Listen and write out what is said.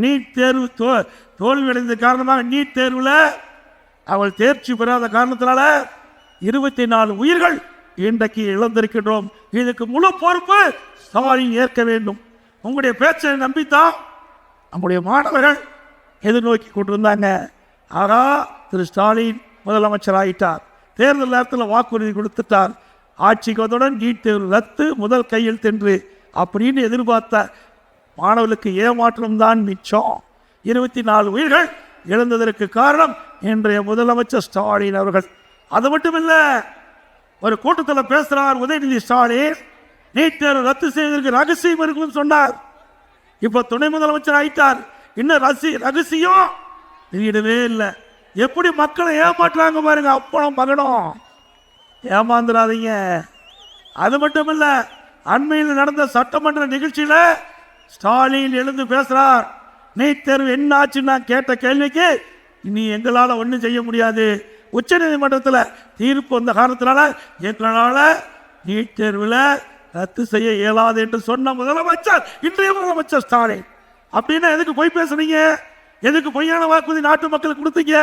NEET தேர்வு தோல்வியடைந்த காரணமாக நீட் தேர்வில் அவள் தேர்ச்சி பெறாத காரணத்தினால 24 உயிர்கள் இன்றைக்கு இழந்திருக்கின்றோம். இதுக்கு முழு பொறுப்பு ஸ்டாலின் ஏற்க வேண்டும். உங்களுடைய பேச்சை நம்பித்தான் நம்முடைய மாணவர்கள் எதிர்நோக்கி கொண்டிருந்தாங்க. ஆகா, திரு ஸ்டாலின் முதலமைச்சர் ஆகிட்டார், தேர்தல் நேரத்தில் வாக்குறுதி கொடுத்துட்டார், ஆட்சிக்கு வந்தவுடன் நீட் தேர்வு ரத்து, முதல் கையில் தென்று அப்படின்னு எதிர்பார்த்த மாணவர்களுக்கு ஏமாற்றம் தான் மிச்சம். 24 உயிர்கள் இழந்ததற்கு காரணம் இன்றைய முதலமைச்சர் ஸ்டாலின் அவர்கள். அது மட்டும் இல்லை, ஒரு கூட்டத்தில் பேசுகிறார் உதயநிதி ஸ்டாலின், நீட் தேர்வு ரத்து செய்வதற்கு ரகசியம் இருக்குன்னு சொன்னார். இப்போ துணை முதலமைச்சர் ஆயிட்டார், இன்னும் ரகசியம் வெளியிடவே இல்லை. எப்படி மக்களை ஏமாற்றுறாங்க பாருங்க, அப்பனும் மகனும். ஏமாந்துடாதீங்க. அது மட்டும் இல்லை, அண்மையில் நடந்த சட்டமன்ற நிகழ்ச்சியில் ஸ்டாலின் எழுந்து பேசுகிறார். நீட் தேர்வு என்ன ஆச்சுன்னு நான் கேட்ட கேள்விக்கு, இனி எங்களால் ஒன்றும் செய்ய முடியாது, உச்ச நீதிமன்றத்தில் தீர்ப்பு வந்த காரணத்தினால எங்களால் நீட் தேர்வில் ரத்து செய்ய இயலாது என்று சொன்ன முதலமைச்சர் இன்றைய முதலமைச்சர் ஸ்டாலின். அப்படின்னா எதுக்கு பொய் பேசுறீங்க? எதுக்கு பொய்யான வாக்குறுதி நாட்டு மக்களுக்கு கொடுத்தீங்க?